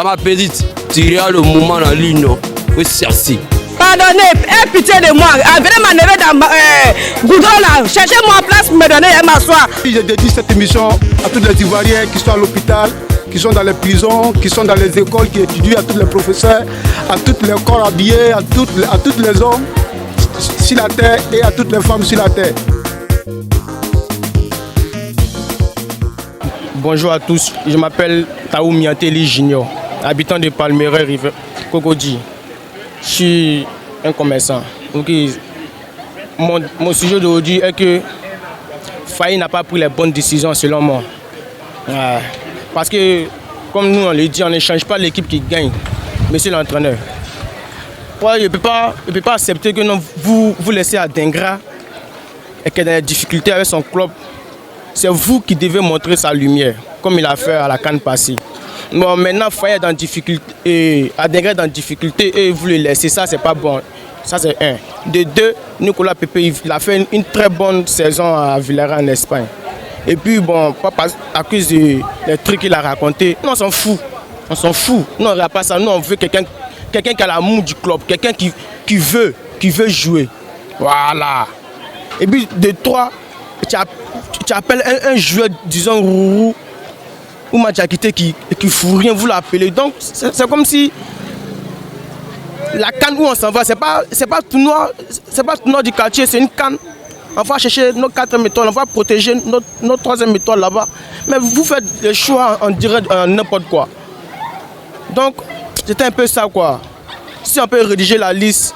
Ma petite, tu as le moment en ligne, oui, merci. Pardonnez, aie pitié de moi. Venez m'enlever dans goudron là. Cherchez-moi en place pour me donner et m'asseoir. Je dédie cette émission à toutes les Ivoiriens qui sont à l'hôpital, qui sont dans les prisons, qui sont dans les écoles, qui étudient, à tous les professeurs, à tous les corps habillés, à tous les hommes sur la terre et à toutes les femmes sur la terre. Bonjour à tous, je m'appelle Taou Mianteli Junior, habitant de Palmeraie, Rive Cocody. Je suis un commerçant. Donc, mon sujet d'aujourd'hui est que Faye n'a pas pris les bonnes décisions selon moi. Parce que, comme nous on le dit, on ne change pas l'équipe qui gagne, monsieur l'entraîneur. Je ne peux pas accepter que vous laissez à Dingra et qu'il y a des difficultés avec son club. C'est vous qui devez montrer sa lumière, comme il a fait à la CAN passée. Bon, maintenant, Faye est dans difficulté, et Adingra est dans difficulté et vous le laissez, ça c'est pas bon. Ça c'est un. De deux, Nicolas Pepe, il a fait une très bonne saison à Villarreal en Espagne. Et puis bon, à cause des trucs qu'il a racontés, nous on s'en fout. On s'en fout. Nous on regarde pas ça. Nous on veut quelqu'un qui a l'amour du club, quelqu'un qui veut jouer. Voilà. Et puis de trois, tu appelles un joueur, disons, Rourou, ou Madjakité qui ne fout rien, vous l'appelez. Donc, c'est comme si la canne où on s'en va, c'est pas tournoi du quartier, c'est une canne. On va chercher nos 4e étoiles, on va protéger notre 3e étoile là-bas. Mais vous faites des choix, on dirait n'importe quoi. Donc, c'était un peu ça, quoi. Si on peut rédiger la liste,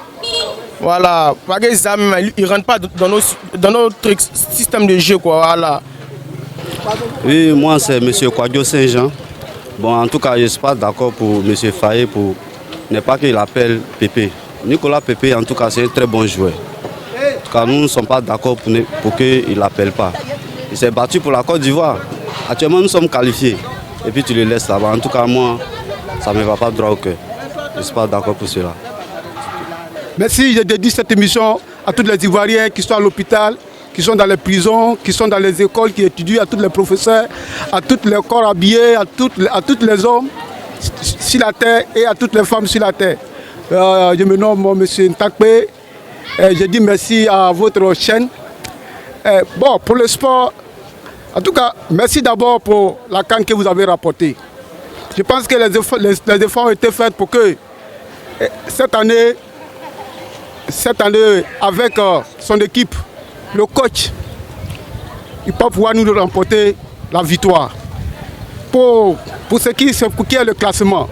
voilà, par exemple, ils ne rentrent pas dans notre système de jeu, quoi, voilà. Oui, moi c'est M. Kwadjo Saint-Jean. Bon, en tout cas, je ne suis pas d'accord pour M. Faye pour ne pas qu'il appelle Pépé. Nicolas Pépé, en tout cas, c'est un très bon joueur. En tout cas, nous ne sommes pas d'accord pour qu'il ne l'appelle pas. Il s'est battu pour la Côte d'Ivoire. Actuellement, nous sommes qualifiés. Et puis tu le laisses là-bas. En tout cas, moi, ça ne me va pas droit au cœur. Je ne suis pas d'accord pour cela. Merci, je dédie cette émission à tous les Ivoiriens qui sont à l'hôpital, qui sont dans les prisons, qui sont dans les écoles, qui étudient, à tous les professeurs, à tous les corps habillés, à tous les hommes sur la terre et à toutes les femmes sur la terre. Je me nomme M. Ntakpe. Je dis merci à votre chaîne. Bon, pour le sport, en tout cas, merci d'abord pour la CAN que vous avez rapportée. Je pense que les efforts ont été faits pour que cette année, avec son équipe, le coach, il peut pouvoir nous remporter la victoire. Pour ce qui est le classement,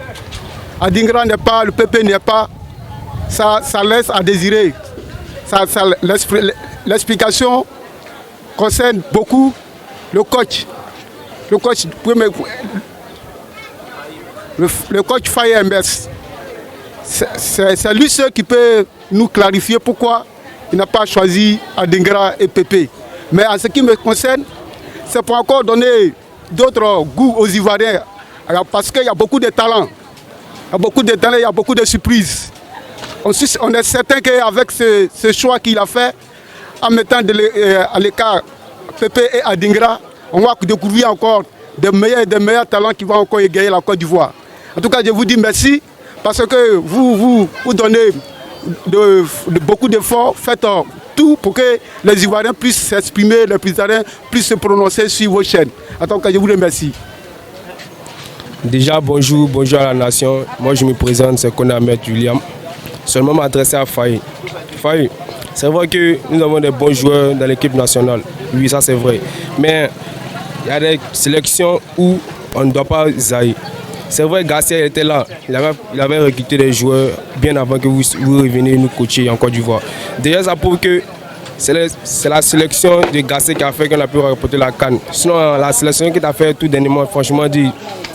Adingra n'est pas, le PP n'est pas, ça laisse à désirer. L'explication concerne beaucoup le coach. Le coach Faye MS. C'est lui seul qui peut nous clarifier pourquoi il n'a pas choisi Adingra et Pépé. Mais en ce qui me concerne, c'est pour encore donner d'autres goûts aux Ivoiriens. Parce qu'il y a beaucoup de talents. Il y a beaucoup de surprises. On est certain qu'avec ce choix qu'il a fait, en mettant à l'écart Pépé et Adingra, on va découvrir encore des meilleurs talents qui vont encore égayer la Côte d'Ivoire. En tout cas, je vous dis merci parce que vous donnez beaucoup d'efforts, faites tout pour que les Ivoiriens puissent s'exprimer, les Ivoiriens puissent se prononcer sur vos chaînes. En tout cas, je vous remercie. Déjà, bonjour à la nation. Moi, je me présente, c'est Konamet William. Seulement m'adresser à Faye. Faye, c'est vrai que nous avons des bons joueurs dans l'équipe nationale. Oui, ça c'est vrai. Mais il y a des sélections où on ne doit pas zaïr. C'est vrai, Garcia était là. Il avait recruté des joueurs bien avant que vous reveniez nous coacher en Côte d'Ivoire. Déjà, ça prouve que c'est la sélection de Garcia qui a fait qu'on a pu remporter la CAN. Sinon, la sélection qui a fait tout dernièrement, franchement dit,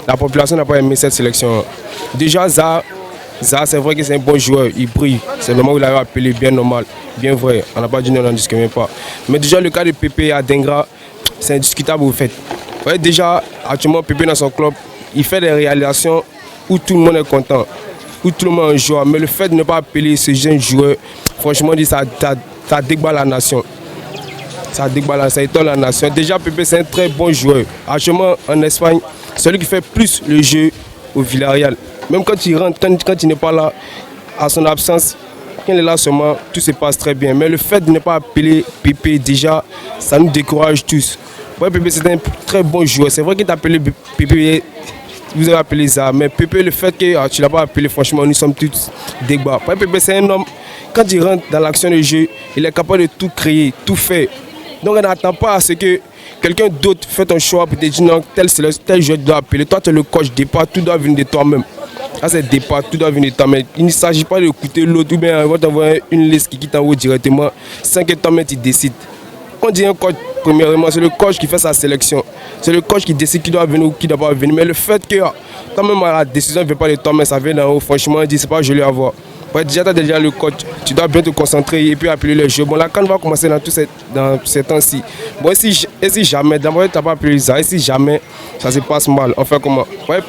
la population n'a pas aimé cette sélection. Déjà, Zaha, c'est vrai que c'est un bon joueur, il brille. C'est le moment où il avait appelé bien normal, bien vrai. On n'a pas dit non, on n'en discute pas. Mais déjà, le cas de Pépé à Dingra, c'est indiscutable au fait. Ouais, déjà, actuellement, Pépé dans son club, il fait des réalisations où tout le monde est content, où tout le monde est un joueur. Mais le fait de ne pas appeler ce jeune joueur, franchement, ça déballe la nation. Ça déballe, ça étonne la nation. Déjà, Pépé, c'est un très bon joueur. Actuellement, en Espagne, c'est lui qui fait plus le jeu au Villarreal. Même quand il rentre, quand il n'est pas là, à son absence, quand il est là seulement, tout se passe très bien. Mais le fait de ne pas appeler Pépé, déjà, ça nous décourage tous. Ouais, Pépé, c'est un très bon joueur. C'est vrai qu'il t'a appelé Pépé, vous avez appelé ça. Mais Pépé, le fait que tu ne l'as pas appelé, franchement, nous sommes tous débats. Ouais, Pépé, c'est un homme, quand il rentre dans l'action de jeu, il est capable de tout créer, tout faire. Donc on n'attend pas à ce que quelqu'un d'autre fait un choix pour te dire non, tel joueur doit appeler. Toi, tu es le coach départ, tout doit venir de toi-même. Là, c'est départ, tout doit venir de toi-même. Il ne s'agit pas d'écouter l'autre ou bien on va t'envoyer une liste qui quitte en haut directement sans que toi-même tu décides. Quand on dit un coach, premièrement, c'est le coach qui fait sa sélection. C'est le coach qui décide qui doit venir ou qui ne doit pas venir. Mais le fait que toi-même la décision ne vient pas de toi-même, ça vient d'en haut, franchement, il dit c'est pas joli à voir. Ouais, déjà, tu as déjà le coach, tu dois bien te concentrer et puis appeler le jeu. Bon, là, quand on va commencer dans ces temps-ci, bon, et si jamais, d'abord, tu n'as pas appelé ça, et si jamais, ça se passe mal, on fait comment? Ouais,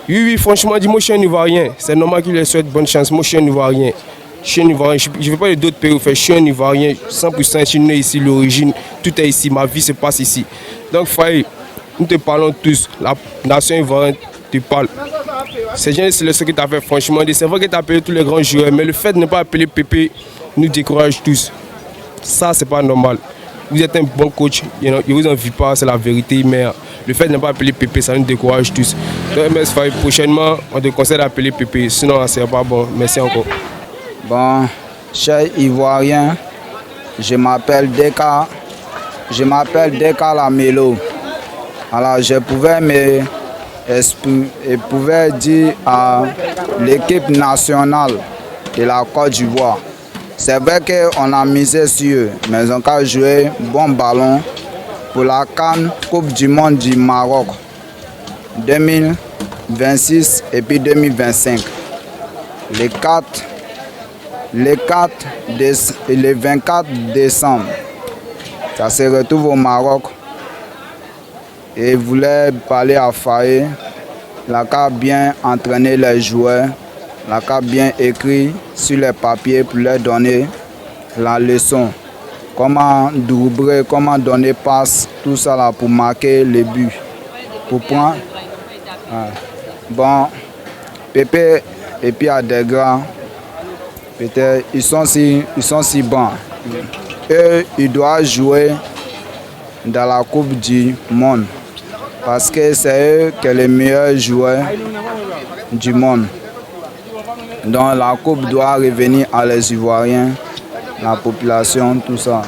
oui, franchement, dis moi, je suis un Ivoirien. C'est normal qu'il lui souhaite bonne chance. Moi, je suis un Ivoirien. Je ne veux pas de d'autres pays où je suis un Ivoirien, 100%, je suis né ici, l'origine, tout est ici, ma vie se passe ici. Donc, Faye, nous te parlons tous, la nation ivoirienne te parle. C'est bien ce que tu as fait, franchement. C'est vrai que tu as appelé tous les grands joueurs, mais le fait de ne pas appeler Pépé nous décourage tous. Ça, c'est pas normal. Vous êtes un bon coach, je ne vous envie pas, c'est la vérité, mais le fait de ne pas appeler Pépé, ça nous décourage tous. Donc, MS Faye, prochainement, on te conseille d'appeler Pépé, sinon, ce n'est pas bon. Merci encore. Bon, cher Ivoirien, je m'appelle Deka Lamelo. Alors, je pouvais dire à l'équipe nationale de la Côte d'Ivoire, c'est vrai qu'on a misé sur eux, mais ils ont qu'à jouer bon ballon pour la CAN Coupe du Monde du Maroc 2026 et puis 2025. Le 24 décembre, ça se retrouve au Maroc. Et il voulait parler à Faye, la CAF bien entraîner les joueurs, la CAF bien écrit sur les papiers pour leur donner la leçon. Comment doubler, comment donner passe, tout ça là pour marquer les buts. Pour prendre. Bon, Pépé et puis Adégra, peut-être ils sont si bons. Eux, ils doivent jouer dans la Coupe du Monde. Parce que c'est eux qui sont les meilleurs joueurs du monde. Donc la coupe doit revenir à les Ivoiriens, la population, tout ça.